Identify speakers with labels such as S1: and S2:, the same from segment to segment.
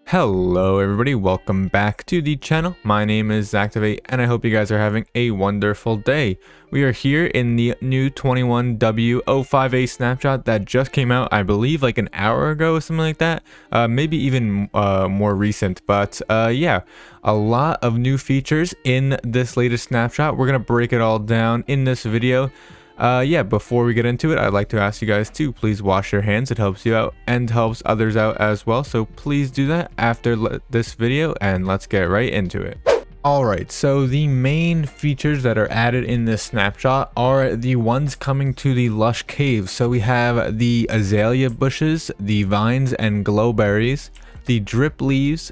S1: Hello everybody, welcome back to the channel. My name is Zacktivate and I hope you guys are having a wonderful day. We are here in the new 21w05a Snapshot that just came out, I believe like an hour ago or something like that. Maybe even more recent, but yeah, a lot of new features in this latest snapshot. We're gonna break it all down in this video. Yeah, before we get into it, I'd like to ask you guys to please wash your hands. It helps you out and helps others out as well. So please do that after this video and let's get right into it. Alright, so the main features that are added in this snapshot are the ones coming to the Lush Caves. So we have the azalea bushes, the vines and glowberries, the drip leaves,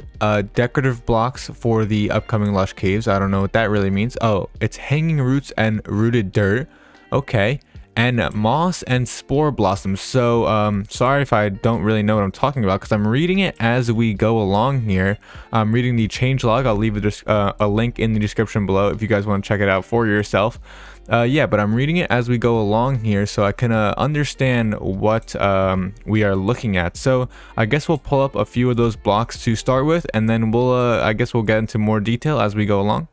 S1: decorative blocks for the upcoming Lush Caves. I don't know what that really means. Oh, it's hanging roots and rooted dirt. Okay, and moss and spore blossoms. So sorry if I don't really know what I'm talking about because I'm reading it as we go along here. I'm reading the changelog. I'll leave a link in the description below if you guys want to check it out for yourself. Yeah, but I'm reading it as we go along here so I can understand what we are looking at. So I guess we'll pull up a few of those blocks to start with, and then we'll I guess we'll get into more detail as we go along.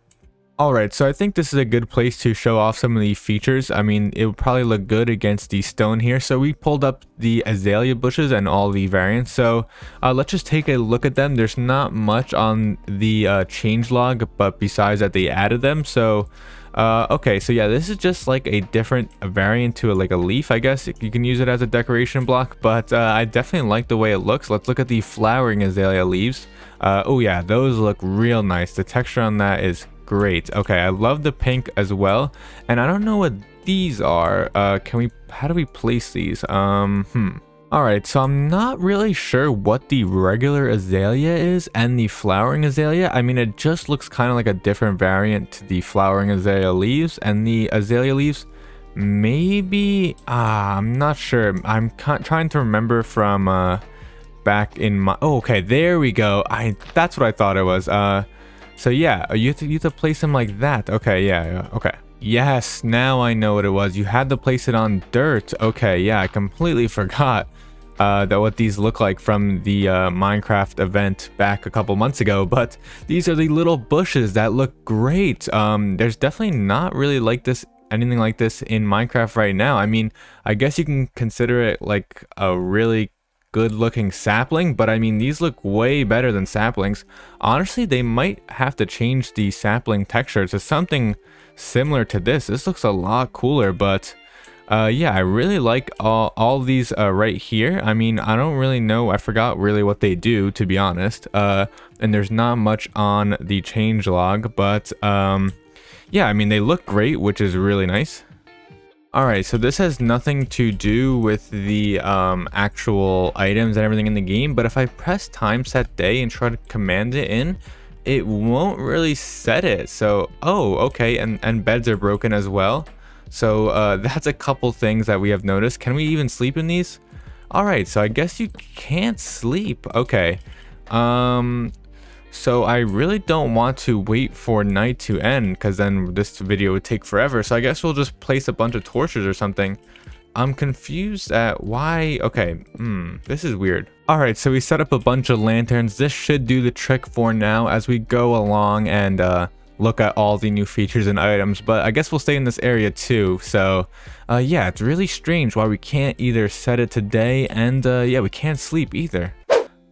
S1: Alright, so I think this is a good place to show off some of the features. I mean, it would probably look good against the stone here. So we pulled up the azalea bushes and all the variants. So let's just take a look at them. There's not much on the changelog, but besides that they added them. So okay, so yeah, this is just like a different variant to like a leaf, I guess. You can use it as a decoration block, but I definitely like the way it looks. Let's look at the flowering azalea leaves. Oh yeah, those look real nice. The texture on that is great. Okay, I love the pink as well, and I don't know what these are. How do we place these? All right, so I'm not really sure what the regular azalea is and the flowering azalea. I mean, it just looks kind of like a different variant to the flowering azalea leaves, and the azalea leaves maybe I'm not sure. I'm trying to remember from back in my okay, there we go. That's what I thought it was. So yeah, you have to place them like that. Okay, yeah, okay. Yes, now I know what it was. You had to place it on dirt. Okay, yeah, I completely forgot that what these look like from the Minecraft event back a couple months ago. But these are the little bushes that look great. There's definitely not really like this, anything like this in Minecraft right now. I mean, I guess you can consider it like a really good looking sapling, but I mean these look way better than saplings. Honestly, they might have to change the sapling texture to something similar to this. This looks a lot cooler, but yeah, I really like all these right here. I mean, I don't really know, I forgot really what they do, to be honest, and there's not much on the changelog, but yeah, I mean they look great, which is really nice. Alright, so this has nothing to do with the actual items and everything in the game, but if I press time set day and try to command it in, it won't really set it. So, oh, okay, and beds are broken as well. So that's a couple things that we have noticed. Can we even sleep in these? Alright, so I guess you can't sleep. Okay. So I really don't want to wait for night to end because then this video would take forever. So I guess we'll just place a bunch of torches or something. I'm confused at why. Okay, this is weird. All right, so we set up a bunch of lanterns. This should do the trick for now as we go along and look at all the new features and items. But I guess we'll stay in this area too. So yeah, it's really strange why we can't either set it today and yeah, we can't sleep either.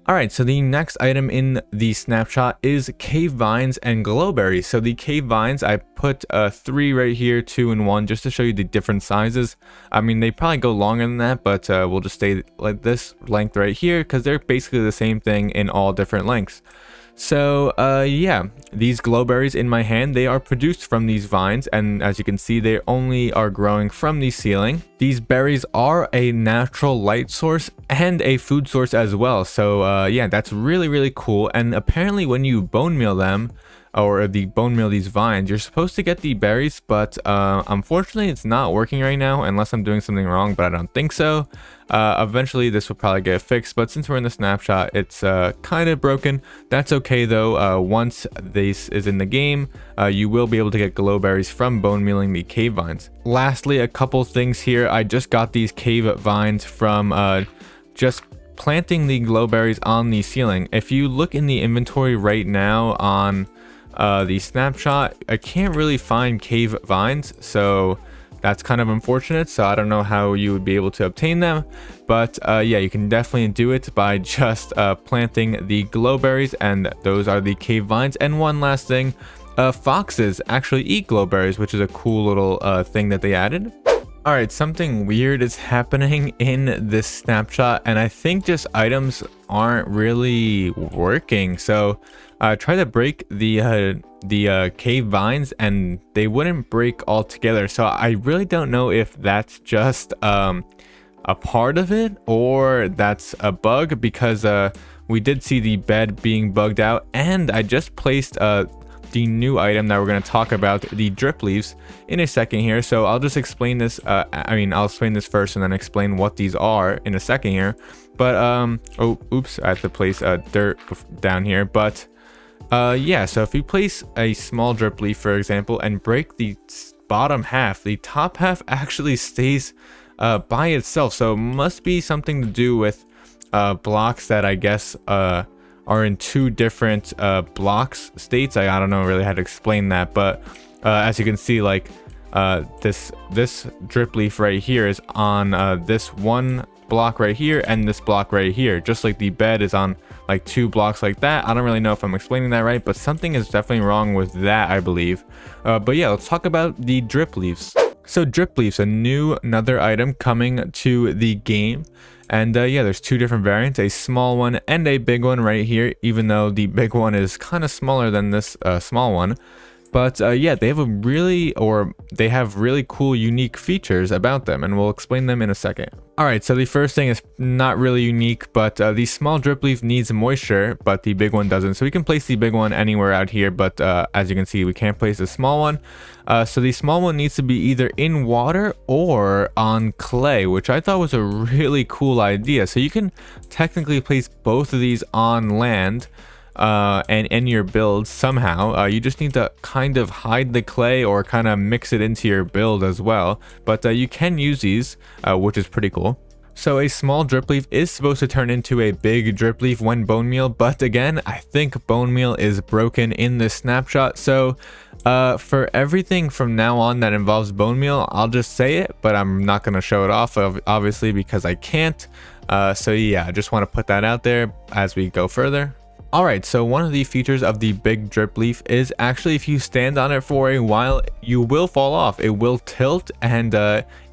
S1: Alright, so the next item in the snapshot is cave vines and glowberries. So the cave vines, I put 3 right here, 2 and 1, just to show you the different sizes. I mean, they probably go longer than that, but we'll just stay like this length right here because they're basically the same thing in all different lengths. So yeah, these glowberries in my hand, they are produced from these vines, and as you can see, they only are growing from the ceiling. These berries are a natural light source and a food source as well. So yeah, that's really cool. And apparently when you bone meal them, or the bone meal these vines, you're supposed to get the berries, but unfortunately it's not working right now unless I'm doing something wrong, but I don't think so. Eventually this will probably get fixed, but since we're in the snapshot, it's kind of broken. That's okay though. Once this is in the game, you will be able to get glowberries from bone mealing the cave vines. Lastly, a couple things here. I just got these cave vines from just planting the glowberries on the ceiling. If you look in the inventory right now on the snapshot, I can't really find cave vines, so that's kind of unfortunate. So I don't know how you would be able to obtain them, but yeah, you can definitely do it by just planting the glowberries, and those are the cave vines. And one last thing, foxes actually eat glowberries, which is a cool little thing that they added. All right, something weird is happening in this snapshot, and I think just items aren't really working. So try to break the cave vines and they wouldn't break altogether. So I really don't know if that's just a part of it or that's a bug, because we did see the bed being bugged out, and I just placed the new item that we're going to talk about, the drip leaves, in a second here. So I'll just explain this. I'll explain this first and then explain what these are in a second here. But oh, oops, I have to place dirt down here. But yeah, so if you place a small drip leaf, for example, and break the bottom half, the top half actually stays by itself. So it must be something to do with blocks that I guess are in two different blocks states. I don't know really how to explain that, but as you can see, like this drip leaf right here is on this one block right here and this block right here, just like the bed is on like two blocks like that. I don't really know if I'm explaining that right, but something is definitely wrong with that, I believe. But yeah, let's talk about the drip leaves. So drip leaves, another item coming to the game. And yeah, there's two different variants, a small one and a big one right here, even though the big one is kind of smaller than this small one. But yeah, they have really cool, unique features about them, and we'll explain them in a second. All right, so the first thing is not really unique, but the small drip leaf needs moisture, but the big one doesn't. So we can place the big one anywhere out here, but as you can see, we can't place the small one. So the small one needs to be either in water or on clay, which I thought was a really cool idea. So you can technically place both of these on land and in your build somehow. You just need to kind of hide the clay or kind of mix it into your build as well. But you can use these, which is pretty cool. So a small drip leaf is supposed to turn into a big drip leaf when bone meal, but again, I think bone meal is broken in this snapshot. So for everything from now on that involves bone meal, I'll just say it, but I'm not going to show it off, obviously, because I can't. So yeah, I just want to put that out there as we go further. Alright, so one of the features of the big drip leaf is actually if you stand on it for a while, you will fall off. It will tilt and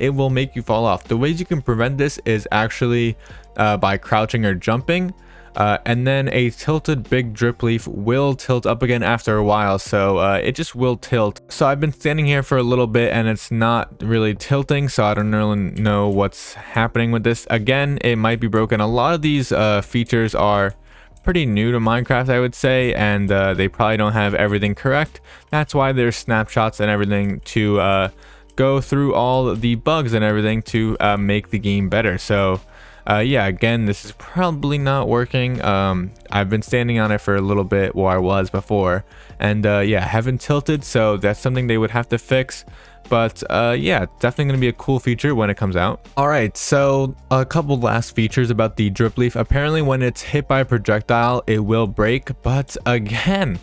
S1: it will make you fall off. The ways you can prevent this is actually by crouching or jumping. And then a tilted big drip leaf will tilt up again after a while, so it just will tilt. So I've been standing here for a little bit and it's not really tilting, so I don't really know what's happening with this. Again, it might be broken. A lot of these features are pretty new to Minecraft, I would say, and they probably don't have everything correct. That's why there's snapshots and everything to go through all the bugs and everything to make the game better. So yeah, again, this is probably not working. I've been standing on it for a little bit where I was before, and yeah, haven't tilted, so that's something they would have to fix. But yeah, definitely going to be a cool feature when it comes out. All right, so a couple last features about the drip leaf. Apparently when it's hit by a projectile, it will break, but again,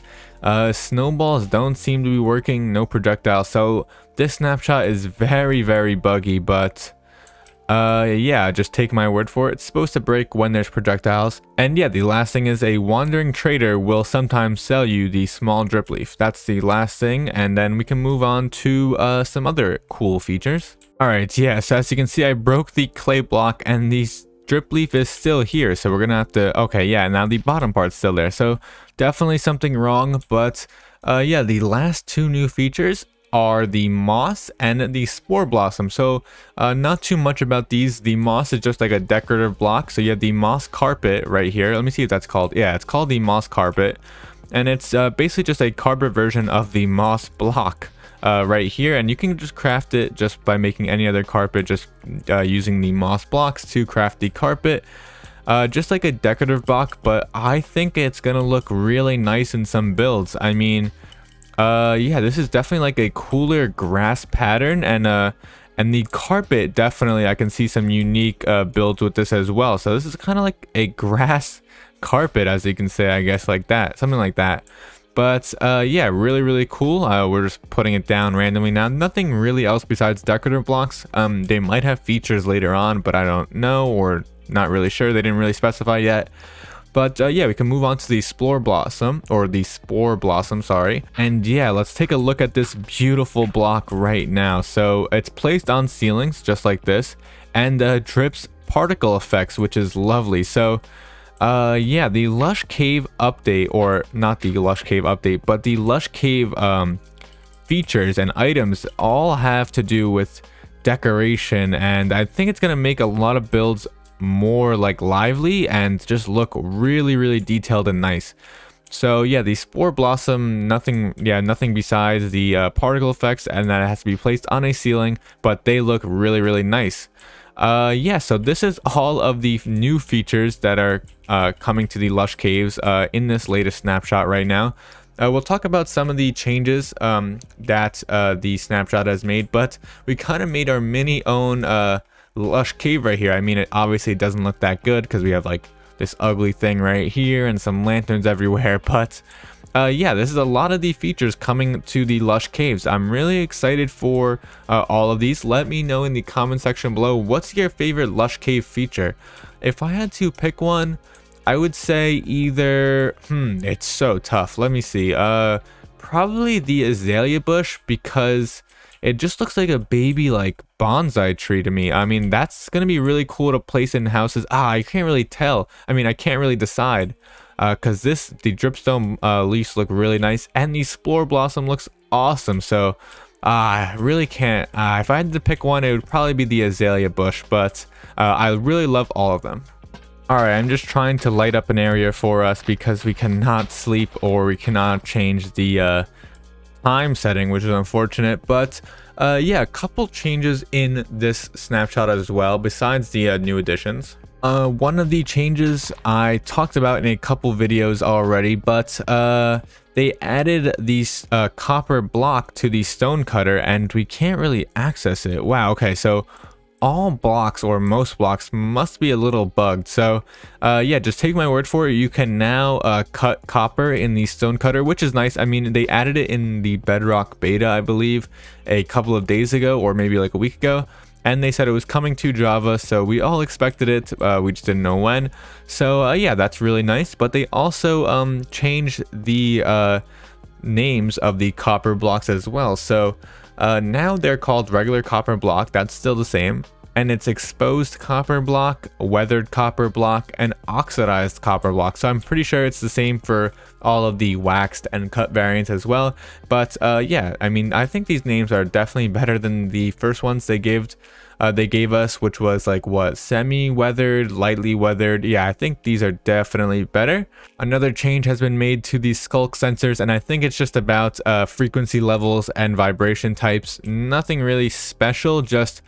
S1: snowballs don't seem to be working, no projectile. So this snapshot is very, very buggy, but yeah, just take my word for it. It's supposed to break when there's projectiles. And yeah, the last thing is a wandering trader will sometimes sell you the small drip leaf. That's the last thing, and then we can move on to some other cool features. All right, yeah, so as you can see, I broke the clay block and the drip leaf is still here, so we're gonna have to, okay, yeah, now the bottom part's still there, so definitely something wrong. But yeah, the last two new features are the moss and the spore blossom. So not too much about these. The moss is just like a decorative block, so you have the moss carpet right here. Let me see if that's called, yeah, it's called the moss carpet, and it's basically just a carpet version of the moss block right here, and you can just craft it just by making any other carpet, just using the moss blocks to craft the carpet. Just like a decorative block, but I think it's gonna look really nice in some builds. I mean, yeah, this is definitely like a cooler grass pattern, and And the carpet, definitely I can see some unique builds with this as well. So this is kind of like a grass carpet, as you can say, I guess, like that, something like that. But yeah, really cool. We're just putting it down randomly now. Nothing really else besides decorative blocks. They might have features later on, but I don't know, or not really sure. They didn't really specify yet. But yeah, we can move on to the Spore Blossom, or the Spore Blossom, sorry. And yeah, let's take a look at this beautiful block right now. So it's placed on ceilings just like this, and drips particle effects, which is lovely. So yeah, the Lush Cave update, or not the Lush Cave update, but the Lush Cave features and items all have to do with decoration, and I think it's gonna make a lot of builds more like lively and just look really detailed and nice. So yeah, the Spore Blossom, nothing besides the particle effects, and that it has to be placed on a ceiling, but they look really nice. Yeah, so this is all of the new features that are coming to the Lush Caves in this latest snapshot right now. We'll talk about some of the changes that the snapshot has made, but we kind of made our mini own Lush Cave right here. I mean, it obviously doesn't look that good because we have like this ugly thing right here and some lanterns everywhere, but yeah, this is a lot of the features coming to the Lush Caves. I'm really excited for all of these. Let me know in the comment section below, what's your favorite Lush Cave feature? If I had to pick one, I would say either it's so tough. Let me see. Probably the azalea bush, because it just looks like a baby like bonsai tree to me. I mean, that's gonna be really cool to place in houses. I can't really tell. I mean, I can't really decide because the dripstone leaves look really nice, and the Spore Blossom looks awesome. So I really can't. If I had to pick one, it would probably be the azalea bush, but I really love all of them. Alright, I'm just trying to light up an area for us because we cannot sleep, or we cannot change the time setting, which is unfortunate. But yeah, a couple changes in this snapshot as well besides the new additions. One of the changes I talked about in a couple videos already, but they added these copper block to the stone cutter, and we can't really access it. Wow, okay, so all blocks, or most blocks, must be a little bugged. So yeah, just take my word for it. You can now cut copper in the stone cutter, which is nice. I mean, they added it in the Bedrock beta, I believe, a couple of days ago, or maybe like a week ago, and they said it was coming to Java, so we all expected it. We just didn't know when. So yeah, that's really nice. But they also changed the names of the copper blocks as well. So now they're called regular copper block. That's still the same. And it's exposed copper block, weathered copper block, and oxidized copper block. So I'm pretty sure it's the same for all of the waxed and cut variants as well. But yeah, I mean, I think these names are definitely better than the first ones they gave us, which was like what, semi-weathered, lightly weathered. Yeah, I think these are definitely better. Another change has been made to the skulk sensors, and I think it's just about frequency levels and vibration types. Nothing really special, just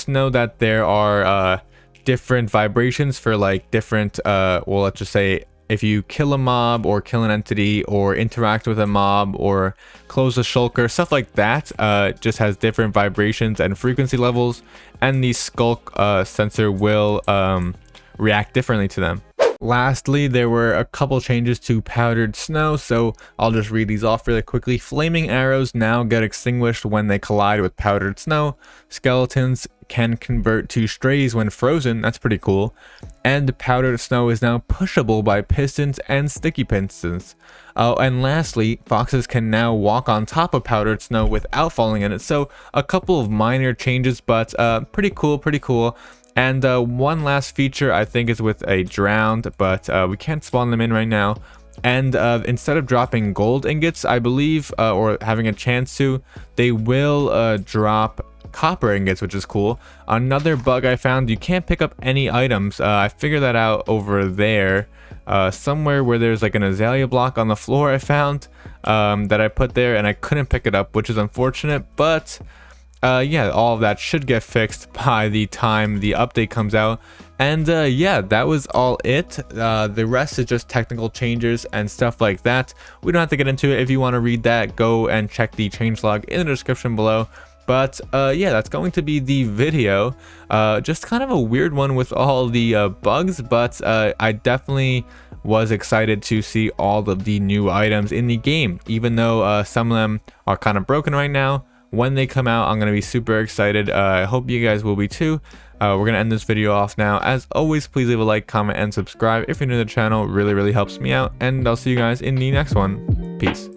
S1: know that there are different vibrations for like different well, let's just say if you kill a mob, or kill an entity, or interact with a mob, or close a shulker, stuff like that, just has different vibrations and frequency levels, and the skulk sensor will react differently to them. Lastly, there were a couple changes to powdered snow, so I'll just read these off really quickly. Flaming arrows now get extinguished when they collide with powdered snow. Skeletons can convert to strays when frozen. That's pretty cool. And powdered snow is now pushable by pistons and sticky pistons. And lastly, foxes can now walk on top of powdered snow without falling in it. So a couple of minor changes, but pretty cool. And one last feature I think is with a drowned, but we can't spawn them in right now. And instead of dropping gold ingots, I believe, or having a chance to, they will drop copper ingots, which is cool. Another bug I found, you can't pick up any items. I figured that out over there, somewhere where there's like an azalea block on the floor I found that I put there, and I couldn't pick it up, which is unfortunate. But yeah, all of that should get fixed by the time the update comes out. And yeah, that was all it. The rest is just technical changes and stuff like that. We don't have to get into it. If you want to read that, go and check the changelog in the description below. But yeah, that's going to be the video. Just kind of a weird one with all the bugs, but I definitely was excited to see all of the new items in the game, even though some of them are kind of broken right now. When they come out, I'm going to be super excited. I hope you guys will be too. We're going to end this video off now. As always, please leave a like, comment, and subscribe if you're new to the channel. Really helps me out, and I'll see you guys in the next one. Peace.